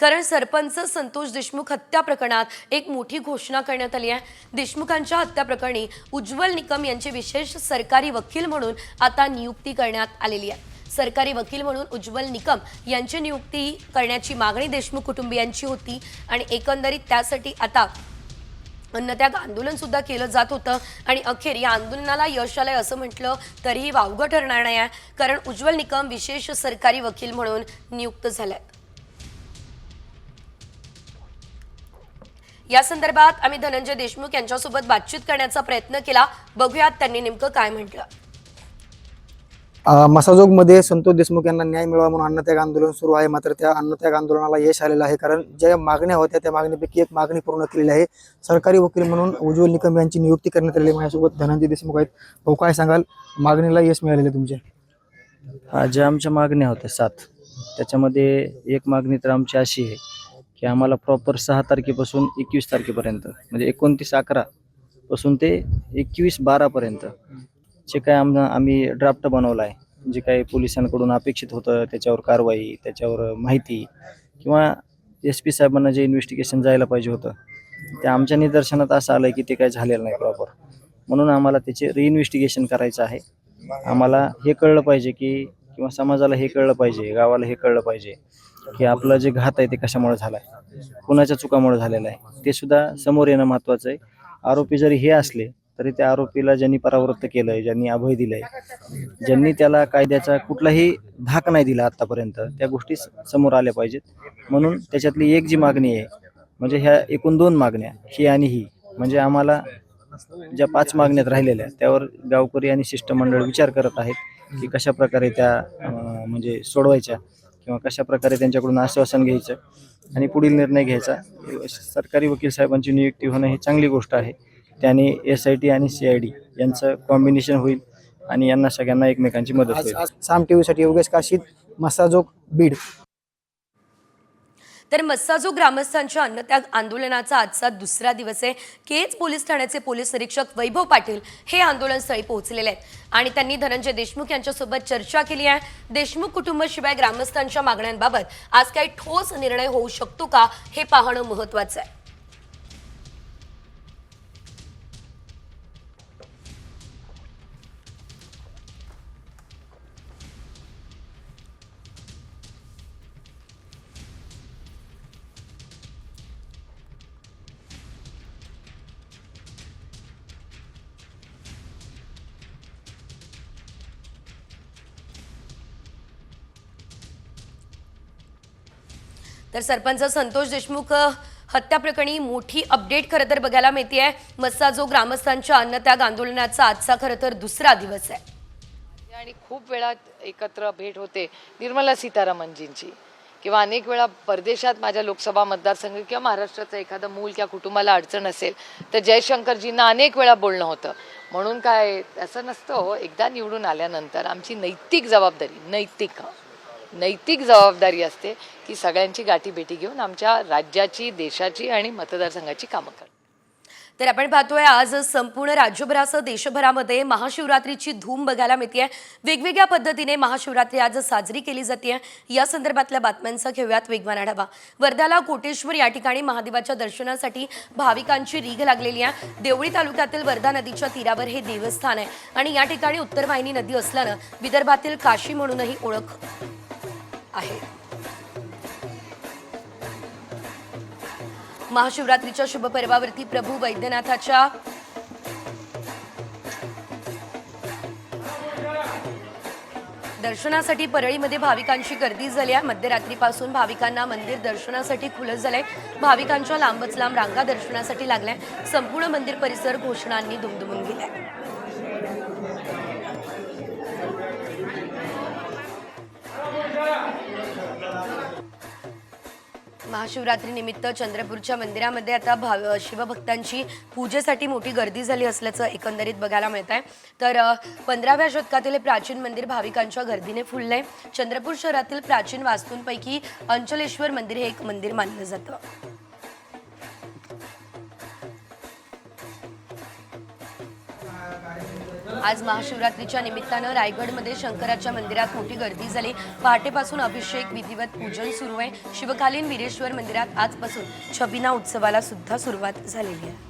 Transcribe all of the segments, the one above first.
कारण सरपंच संतोष देशमुख हत्या प्रकरणात एक मोठी घोषणा करण्यात आली आहे। देशमुखांच्या हत्या प्रकरणी उज्ज्वल निकम यांचे विशेष सरकारी वकील म्हणून आता नियुक्ती करण्यात आलेली आहे। सरकारी वकील म्हणून उज्ज्वल निकम यांची नियुक्ती करण्याची मागणी देशमुख कुटुंबियांची होती आणि एकंदरीत त्यासाठी आता अन्नत्याग आंदोलन सुद्धा केलं जात होतं आणि अखेर या आंदोलनाला यश आलंय असं म्हटलं तरीही वावगं ठरणार नाही आहे, कारण उज्ज्वल निकम विशेष सरकारी वकील म्हणून नियुक्त झाले। या संदर्भात आम्ही धनंजय देशमुख यांच्यासोबत बातचीत करण्याचा प्रयत्न केला। बघूयात त्यांनी नेमकं काय म्हटलं। मसाजोगमध्ये संतोष देशमुख यांना न्याय मिळावा म्हणून अन्नत्याग आंदोलन सुरू आहे। मात्र त्या अन्नत्याग आंदोलनाला यश आलेलं आहे, कारण ज्या मागण्या होत्या त्या मागणीपैकी एक मागणी पूर्ण केलेली आहे। सरकारी वकील म्हणून उज्ज्वल निकम यांची नियुक्ती करण्यात आलेली आहे। माझ्यासोबत धनंजय देशमुख आहेत। भाऊ, काय सांगाल, मागणीला यश मिळालेलं आहे तुमच्या? ज्या आमच्या मागण्या होत्या 7, त्याच्यामध्ये एक मागणी तर आमची अशी आहे की आम्हाला प्रॉपर 6 तारखेपासून 21 तारखेपर्यंत, म्हणजे 29/11 पासून ते 21/12 पर्यंत जे काय आम्ही ड्राफ्ट बनवला आहे, जे काही पोलिसांकडून अपेक्षित होतं त्याच्यावर कारवाई, त्याच्यावर माहिती किंवा SP साहेबांना जे इन्व्हेस्टिगेशन जायला पाहिजे होतं ते आमच्या निदर्शनात असं आलं की ते काय झालेलं नाही प्रॉपर। म्हणून आम्हाला त्याचे रिइन्व्हेस्टिगेशन करायचं आहे। आम्हाला हे कळलं पाहिजे की किंवा समाजाला हे कळलं पाहिजे, गावाला हे कळलं पाहिजे की आपलं जे घात आहे ते कशामुळे झाला आहे, कुणाच्या चुकामुळे झालेला आहे, ते सुद्धा समोर येणं महत्त्वाचं आहे। आरोपी जरी हे असले तरी त्या आरोपीला ज्यांनी परावृत्त केलंय, ज्यांनी अभय दिलंय, ज्यांनी त्याला कायद्याचा कुठलाही धाक नाही दिला आतापर्यंत, त्या गोष्टी समोर आल्या पाहिजेत। म्हणून त्याच्यातली एक जी मागणी आहे, म्हणजे ह्या एकूण 2 मागण्या, ही आणि ही, म्हणजे आम्हाला ज्या 5 मागण्यात राहिलेल्या त्यावर गावकरी आणि शिष्टमंडळ विचार करत आहेत की कशा प्रकारे त्या म्हणजे सोडवायच्या किंवा कशा प्रकारे त्यांच्याकडून आश्वासन घ्यायचं आणि पुढील निर्णय घ्यायचा। सरकारी वकील साहेबांची नियुक्ती होणं ही चांगली गोष्ट आहे। त्याने SIT आणि CID यांचं कॉम्बिनेशन होईल आणि यांना सगळ्यांना एकमेकांची मदत होईल। साम टीव्हीसाठी योगेश काशीद, मसाजोग, बीड। तर मस्साजोग ग्रामस्थांच्या अन्नत्याग आंदोलनाचा आजचा दुसरा दिवस आहे। केज पोलीस ठाण्याचे पोलीस निरीक्षक वैभव पाटील हे आंदोलनस्थळी पोहोचलेले आहेत आणि त्यांनी धनंजय देशमुख यांच्यासोबत चर्चा केली आहे। देशमुख कुटुंबाशिवाय ग्रामस्थांच्या मागण्यांबाबत आज काही ठोस निर्णय होऊ शकतो का हे पाहणं महत्त्वाचं आहे। तर सरपंच संतोष देशमुख हत्या प्रकरणी मोठी अपडेट खरं तर बघायला मिळते आहे। मस्साजोग ग्रामस्थांच्या अन्नत्याग आंदोलनाचा आजचा खरं तर दुसरा दिवस आहे आणि खूप वेळा एकत्र भेट होते निर्मला सीतारामनजींची, किंवा अनेक वेळा परदेशात माझ्या लोकसभा मतदारसंघ किंवा महाराष्ट्राचं एखादं मूल किंवा कुटुंबाला अडचण असेल तर जयशंकरजींना अनेक वेळा बोलणं होतं। म्हणून काय असं नसतं हो, एकदा निवडून आल्यानंतर आमची नैतिक जबाबदारी असते की सगळ्यांची गाठीभेटी घेऊन आमच्या राज्याची, देशाची आणि मतदारसंघाची कामं करणं। तर आपण पाहतोय आज संपूर्ण राज्यभरासह देशभरामध्ये महाशिवरात्रीची धूम बघायला मिळते। वेगवेगळ्या पद्धतीने महाशिवरात्री आज साजरी केली जाते। या संदर्भातल्या बातम्यांचा घेऊयात वेगवान आढावा। वर्ध्याला कोटेश्वर या ठिकाणी महादेवाच्या दर्शनासाठी भाविकांची रीघ लागलेली आहे। देवळी तालुक्यातील वर्धा नदीच्या तीरावर हे देवस्थान आहे आणि या ठिकाणी उत्तरवाहिनी नदी असल्यानं विदर्भातील काशी म्हणूनही ओळख आहे। महाशिवरात्रीच्या शुभ पर्वावरती प्रभू वैद्यनाथाच्या दर्शनासाठी परळीमध्ये भाविकांची गर्दी झाली आहे। मध्यरात्रीपासून भाविकांना मंदिर दर्शनासाठी खुलं झालंय। भाविकांच्या लांबच लांब रांगा दर्शनासाठी लागल्या। संपूर्ण मंदिर परिसर घोषणांनी दुमदुमून गेलाय। महाशिवरात्री निमित्त चंद्रपूरच्या मंदिरामध्ये आता शिवभक्तांची पूजेसाठी मोठी गर्दी झाली असल्याचं एकंदरीत बघायला मिळत आहे। तर 15व्या शतकातील प्राचीन मंदिर भाविकांच्या गर्दीने फुललंय। चंद्रपूर शहरातील प्राचीन वास्तूंपैकी अंचलेश्वर मंदिर हे एक मंदिर मानलं जातं। आज महाशिवरात्रीच्या निमित्तानं रायगडमध्ये शंकराच्या मंदिरात मोठी गर्दी झाली. पहाटेपासून अभिषेक, विधिवत पूजन सुरू आहे. शिवकालीन वीरेश्वर मंदिरात आजपासून छबिना उत्सवाला सुद्धा सुरुवात झालेली आहे.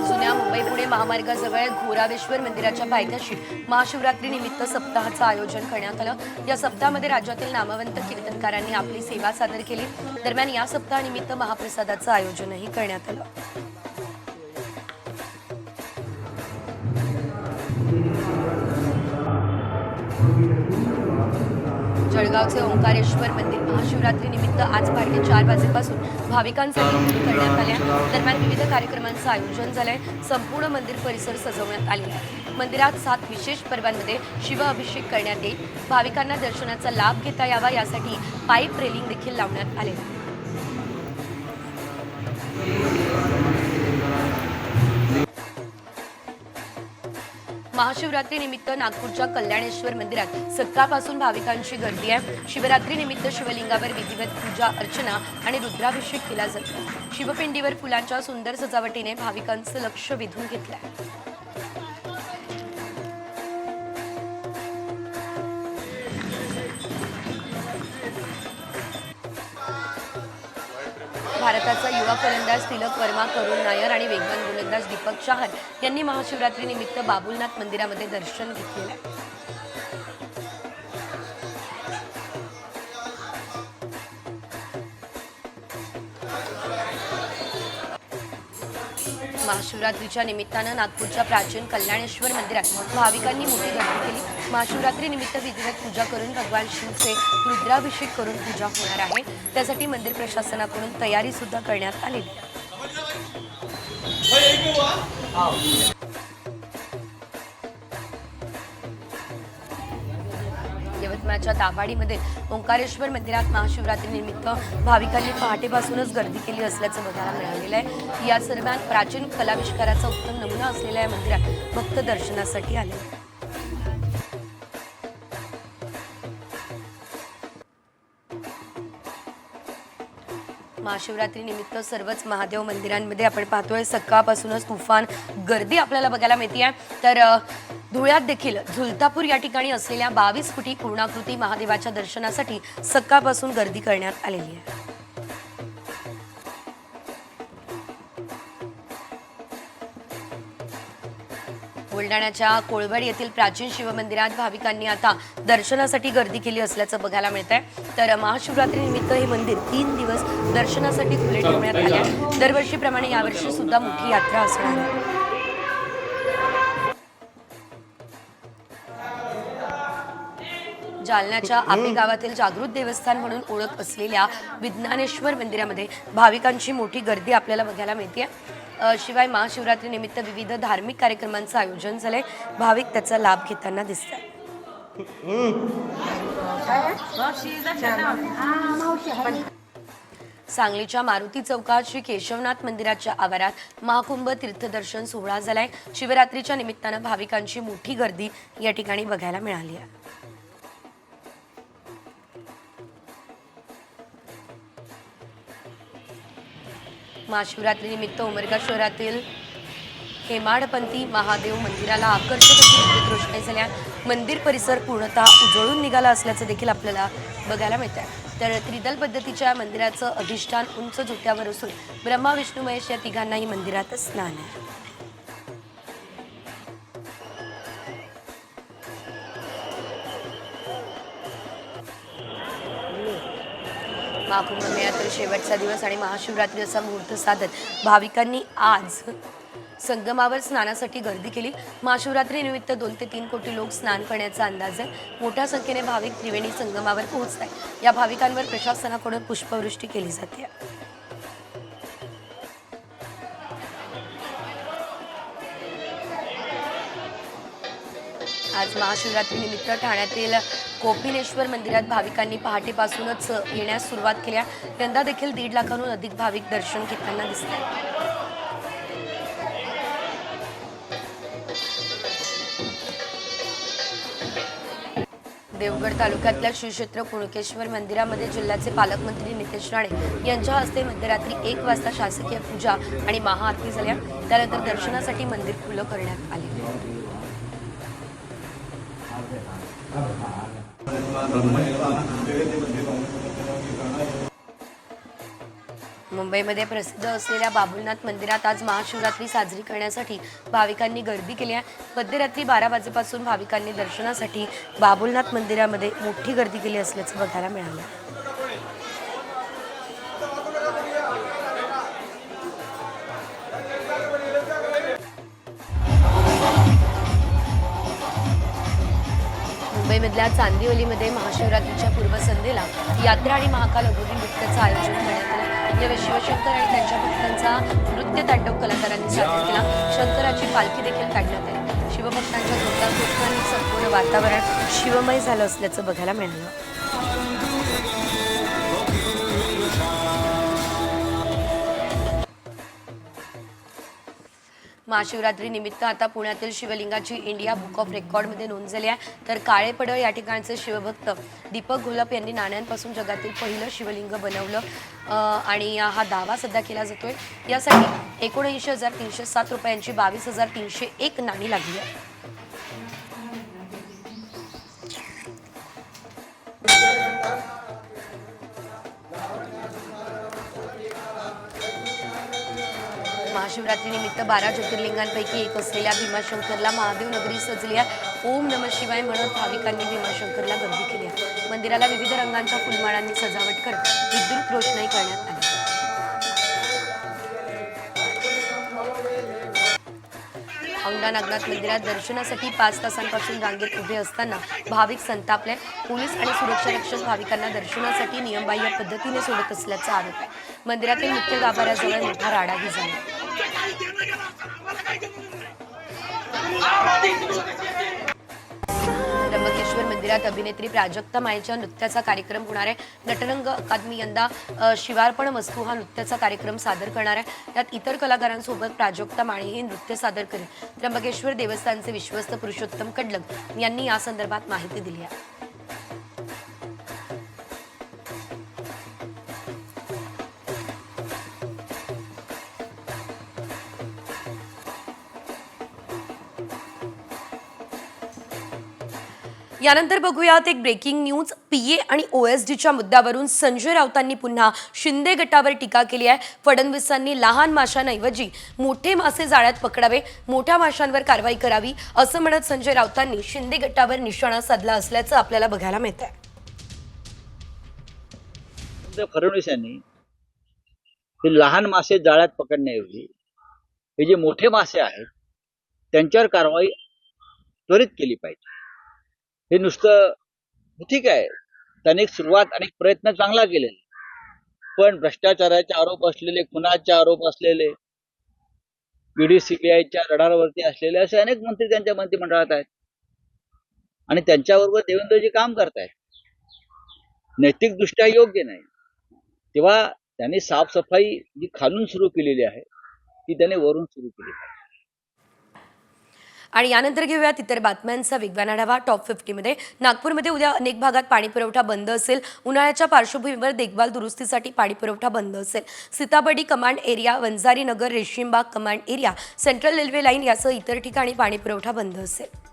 जुन्या मुंबई पुणे महामार्गाजवळ घोरावेश्वर मंदिराच्या पायथ्याशी महाशिवरात्री निमित्त सप्ताहाचं आयोजन करण्यात आलं. या सप्ताहामध्ये राज्यातील नामवंत कीर्तनकारांनी आपली सेवा सादर केली. दरम्यान या सप्ताहानिमित्त महाप्रसादाचं आयोजनही करण्यात आलं. जळगावचे ओंकारेश्वर मंदिर महाशिवरात्री निमित्त आज पहाटे 4 वाजेपासून भाविकांसाठी खुले करण्यात आले. दरम्यान विविध कार्यक्रमांचं आयोजन झालंय. संपूर्ण मंदिर परिसर सजवण्यात आलेला आहे. मंदिरात 7 विशेष पर्वांमध्ये शिवअभिषेक करण्यात येईल. भाविकांना दर्शनाचा लाभ घेता यावा यासाठी पाईप रेलिंग देखील लावण्यात आले. महाशिवरात्री निमित्त नागपूरच्या कल्याणेश्वर मंदिरात सकाळपासून भाविकांची गर्दी आहे. शिवरात्री निमित्त शिवलिंगावर विधिवत पूजा अर्चना आणि रुद्राभिषेक केला जातो. शिवपिंडीवर फुलांच्या सुंदर सजावटीने भाविकांचं लक्ष वेधून घेतलं आहे. भारताचा युवा फलंदाज तिलक वर्मा, करुण नायर आणि वेगवान गोलंदाज दीपक चाहर यांनी महाशिवरात्री निमित्त बाबुलनाथ मंदिरामध्ये दर्शन घेतलेलं आहे. महाशिवरात्रीच्या निमित्तानं नागपूरच्या प्राचीन कल्याणेश्वर मंदिरात भाविकांनी मोठी गर्दी केली. महाशिवरात्री निमित्त विधिवत पूजा करून भगवान शिवचे रुद्राभिषेक करून पूजा होणार आहे. त्यासाठी मंदिर प्रशासनाकडून तयारी सुद्धा करण्यात आलेली आहे. यवतमाळच्या दाभाडीमध्ये ओंकारेश्वर मंदिरात महाशिवरात्री निमित्त भाविकांनी पहाटेपासूनच गर्दी केली असल्याचं बघायला मिळालेलं आहे. या दरम्यान प्राचीन कलाविष्काराचा उत्तम नमुना असलेल्या या मंदिरात भक्त दर्शनासाठी आले. महाशिवरात्री निमित्त सर्वच महादेव मंदिरांमध्ये आपण पाहतोय सकाळपासूनच तुफान गर्दी आपल्याला बघायला मिळते. तर धुळ्यात देखील झुलतापूर या ठिकाणी असलेल्या 22 फुटी पूर्णाकृती महादेवाच्या दर्शनासाठी सकाळपासून गर्दी करण्यात आलेली आहे. बुलढाण्याच्या कोळवड येथील प्राचीन शिवमंदिरात भाविकांनी आता दर्शनासाठी गर्दी केली असल्याचं बघायला मिळत आहे. तर महाशिवरात्री निमित्त हे मंदिर 3 दिवस दर्शनासाठी खुले ठेवण्यात आले आहे. दरवर्षीप्रमाणे यावर्षी सुद्धा मोठी यात्रा असणार आहे. जालन्याच्या आपे गावातील जागृत देवस्थान म्हणून ओळख असलेल्या विज्ञानेश्वर मंदिरामध्ये भाविकांची मोठी गर्दी आपल्याला बघायला मिळते. शिवाय महाशिवरात्री निमित्त विविध धार्मिक कार्यक्रमांचं आयोजन झालंय. भाविक त्याचा लाभ घेताना दिसतात. सांगलीच्या मारुती चौकात श्री केशवनाथ मंदिराच्या आवारात महाकुंभ तीर्थदर्शन सोहळा झालाय. शिवरात्रीच्या निमित्तानं भाविकांची मोठी गर्दी या ठिकाणी बघायला मिळाली आहे. महाशिवरात्री निमित्त उमरगा शहरातील हेमाडपंथी महादेव मंदिराला आकर्षक अशी विद्युत रोषणाई झाल्या. मंदिर परिसर पूर्णतः उजळून निघाला असल्याचं देखील आपल्याला बघायला मिळत आहे. तर त्रिदल पद्धतीच्या मंदिराचं अधिष्ठान उंच झोट्यावर असून ब्रह्मा विष्णू महेश या तिघांनाही मंदिरात स्नान आहे. महाकुंभ मेळ्यातील शेवटचा दिवस आणि महाशिवरात्री असा मुहूर्त साधत भाविकांनी आज संगमावर स्नानासाठी गर्दी केली. महाशिवरात्री निमित्त 2 ते 3 कोटी लोक स्नान करण्याचा अंदाज आहे. मोठ्या संख्येने भाविक त्रिवेणी संगमावर पोहोचत आहेत. या भाविकांवर प्रशासनाकडून पुष्पवृष्टी केली जाते. आज महाशिवरात्री निमित्त ठाण्यातील कोपिनेश्वर मंदिरात भाविकांनी पहाटेपासूनच येण्यास सुरुवात केली. यंदा देखील 1.5 लाखांहून अधिक भाविक दर्शन घेताना दिसतात. देवगड तालुक्यातल्या श्री क्षेत्र कुणकेश्वर मंदिरामध्ये जिल्ह्याचे पालकमंत्री नितेश राणे यांच्या हस्ते मध्यरात्री 1 वाजता शासकीय पूजा आणि महाआरती झाल्या. त्यानंतर दर्शनासाठी मंदिर खुलं करण्यात आले. मुंबईमध्ये प्रसिद्ध असलेल्या बाबुलनाथ मंदिरात आज महाशिवरात्री साजरी करण्यासाठी भाविकांनी गर्दी केली आहे. मध्यरात्री 12 वाजेपासून भाविकांनी दर्शनासाठी बाबुलनाथ मंदिरामध्ये मोठी गर्दी केली असल्याचं बघायला मिळालं. मुंबईमधल्या चांदिवलीमध्ये महाशिवरात्रीच्या पूर्वसंध्येला यात्रा आणि महाकाल अघोरी नृत्याचं आयोजन करण्यात आलं. यावेळी शिवशंकर आणि त्यांच्या भक्तांचा नृत्य तांडव कलाकारांनी सादर केला. शंकराची पालखी देखील काढण्यात आली. शिवभक्तांच्या जोरदार घोषणांनी संपूर्ण वातावरण शिवमय झालं असल्याचं बघायला मिळालं. महाशिवरात्री निमित्त आता पुण्यातील शिवलिंगाची इंडिया बुक ऑफ रेकॉर्डमध्ये नोंद झाली आहे. तर काळेपडळ या ठिकाणचे शिवभक्त दीपक घोलप यांनी नाण्यांपासून जगातील पहिलं शिवलिंग बनवलं आणि हा दावा सध्या केला जातोय. यासाठी 79,307 रुपयांची 22,301 नाणी लागली आहे. महाशिवरात्रीनिमित्त 12 ज्योतिर्लिंगांपैकी एक असलेल्या भीमाशंकरला महादेव नगरी सजली आहे. ओम नमः शिवाय म्हणत भाविकांनी भीमाशंकरला गर्दी केली आहे. मंदिराला विविध रंगांच्या फुलमाळांनी सजावट करत विद्युत रोषणाई करण्यात आली. औंढा नागनाथ मंदिरात दर्शनासाठी 5 तासांपासून रांगेत उभे असताना भाविक संतापले. पोलीस आणि सुरक्षा रक्षक भाविकांना दर्शनासाठी नियमबाह्य पद्धतीने सोडत असल्याचा आरोप आहे. मंदिरातील मुख्य गाभाऱ्याजवळ मोठा राडाही झाला. त्र्यंबकेश्वर मंदिरात अभिनेत्री प्राजक्ता माळेच्या नृत्याचा कार्यक्रम होणार आहे. नटरंग अकादमी यंदा शिवार्पण वस्तू हा नृत्याचा कार्यक्रम सादर करणार आहे. त्यात इतर कलाकारांसोबत प्राजक्ता माळे हे नृत्य सादर करेल. त्र्यंबकेश्वर देवस्थानचे विश्वस्त पुरुषोत्तम कडलग यांनी या संदर्भात माहिती दिली आहे. यानंतर बघूयात एक ब्रेकिंग न्यूज. पीए आणि ओएसडीच्या मुद्द्यावरून संजय राऊतांनी पुन्हा शिंदे गटावर टीका केली आहे. फडणवीसांनी लहान माशांऐवजी मोठे मासे जाळ्यात पकडावे, मोठ्या माशांवर कारवाई करावी असं म्हणत संजय राऊतांनी शिंदे गटावर निशाणा साधला असल्याचं आपल्याला बघायला मिळत आहे. फडणवीस यांनी हे लहान मासे जाळ्यात पकडण्याऐवजी हे जे मोठे मासे आहेत त्यांच्यावर कारवाई त्वरित केली पाहिजे. हे नुसतं ठीक आहे, त्याने सुरुवात आणि प्रयत्न चांगला केलेला, पण भ्रष्टाचाराचे आरोप असलेले, खुनाचे आरोप असलेले, ईडी सीबीआयच्या रडारवरती असलेले असे अनेक मंत्री त्यांच्या मंत्रिमंडळात आहेत आणि त्यांच्याबरोबर देवेंद्रजी काम करतायत. नैतिकदृष्ट्या योग्य नाही. तेव्हा त्यांनी साफसफाई जी खालून सुरू केलेली आहे ती त्याने वरून सुरू केली पाहिजे. आणि यानंतर घेऊयात इतर बातम्यांचा वेगवान आढावा. टॉप 50 मध्ये नागपूरमध्ये उद्या अनेक भागात पाणी पुरवठा बंद असेल. उन्हाळ्याच्या पार्श्वभूमीवर देखभाल दुरुस्तीसाठी पाणी पुरवठा बंद असेल. Sitabuldi command area, Vanjari Nagar, Reshimbagh command area, central railway line यासह इतर ठिकाणी पाणी पुरवठा बंद असेल.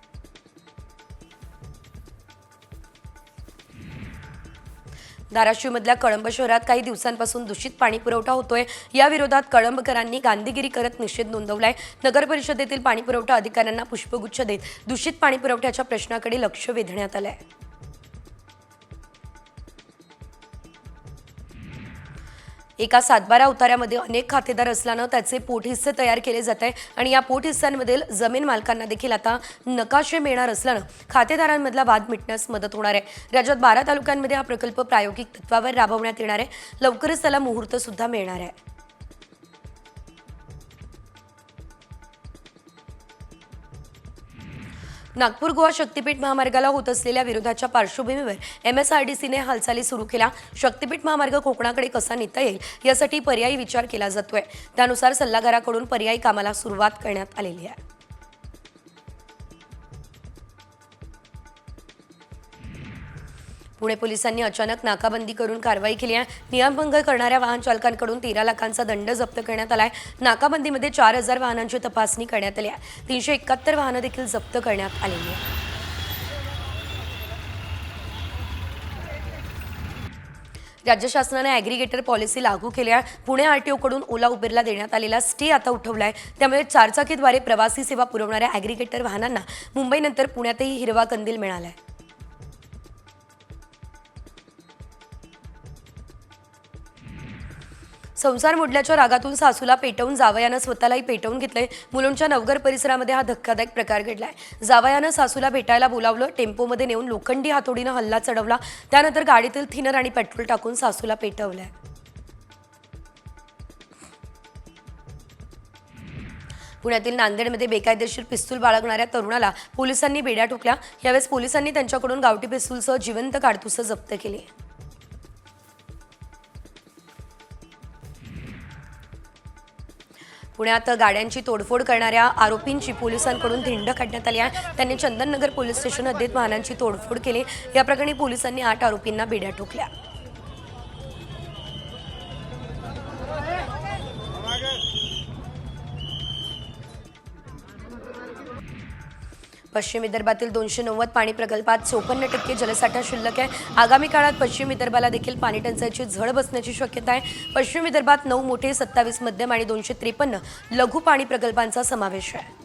धाराशिवमधल्या कळंब शहरात काही दिवसांपासून दूषित पाणी पुरवठा होतोय. या विरोधात कळंबकरांनी गांधीगिरी करत निषेध नोंदवलाय. नगर परिषदेतील पाणी पुरवठा अधिकाऱ्यांना पुष्पगुच्छ देत दूषित पाणी पुरवठ्याच्या प्रश्नाकडे लक्ष वेधण्यात आलंय. एका सातबारा उतार्यामध्ये अनेक खातेदार असल्यानं त्याचे पोटहिस्से तयार केले जात आहे आणि या पोटहिस्स्यांमधील जमीन मालकांना देखील आता नकाशे मिळणार असल्यानं खातेदारांमधला वाद मिटण्यास मदत होणार आहे. राज्यात 12 तालुक्यांमध्ये हा प्रकल्प प्रायोगिक तत्वावर राबवण्यात येणार आहे. लवकरच त्याला मुहूर्त सुद्धा मिळणार आहे. नागपूर गोवा शक्तीपीठ महामार्गाला होत असलेल्या विरोधाच्या पार्श्वभूमीवर MSRDCने हालचाली सुरू केल्या. शक्तीपीठ महामार्ग कोकणाकडे कसा नेता येईल यासाठी पर्यायी विचार केला जातोय. त्यानुसार सल्लागाराकडून पर्यायी कामाला सुरुवात करण्यात आलेली आहे. पुणे पोलिसांनी अचानक नाकाबंदी करून कारवाई केली आहे. नियमभंग करणाऱ्या वाहन चालकांकडून 13 लाखांचा दंड जप्त करण्यात आलाय. नाकाबंदीमध्ये 4000 वाहनांची तपासणी करण्यात आली आहे. 371 वाहनं देखील जप्त करण्यात आलेली आहेत. राज्य शासनाने ॲग्रिगेटर पॉलिसी लागू केली आहे. पुणे आरटीओकडून ओला उबेरला देण्यात आलेला स्टे आता उठवला आहे. त्यामुळे चारचाकीद्वारे प्रवासी सेवा पुरवणाऱ्या ॲग्रिगेटर वाहनांना मुंबईनंतर पुण्यातही हिरवा कंदील मिळाला आहे. संसार मोडल्याच्या रागातून सासूला पेटवून जावयानं स्वतःलाही पेटवून घेतलंय. मुलुंडच्या नवघर परिसरामध्ये हा धक्कादायक प्रकार घडलाय. जावयानं सासूला भेटायला बोलावलं, टेम्पोमध्ये नेऊन लोखंडी हातोडीनं हल्ला चढवला. त्यानंतर गाडीतील थिनर आणि पेट्रोल टाकून सासूला पेटवलंय. पुण्यातील नांदेडमध्ये बेकायदेशीर पिस्तूल बाळगणाऱ्या तरुणाला पोलिसांनी बेड्या ठोकल्या. यावेळेस पोलिसांनी त्यांच्याकडून गावठी पिस्तूलसह जिवंत काडतुसं जप्त केली. पुण्यात गाड्यांची तोडफोड करणाऱ्या आरोपींची पोलिसांकडून धिंड काढण्यात आली आहे. त्यांनी चंदननगर पोलीस स्टेशन हद्दीत वाहनांची तोडफोड केली. या प्रकरणी पोलिसांनी 8 आरोपींना बेड्या ठोकल्या. पश्चिम विदर्भातील 290 पाणी प्रकल्पात 54% जलसाठा शिल्लक आहे. आगामी काळात पश्चिम विदर्भाला देखील पाणी टंचाईची झळ बसण्याची शक्यता आहे. पश्चिम विदर्भात 9 मोठे, 27 मध्यम आणि 253 लघु पाणी प्रकल्पांचा समावेश आहे.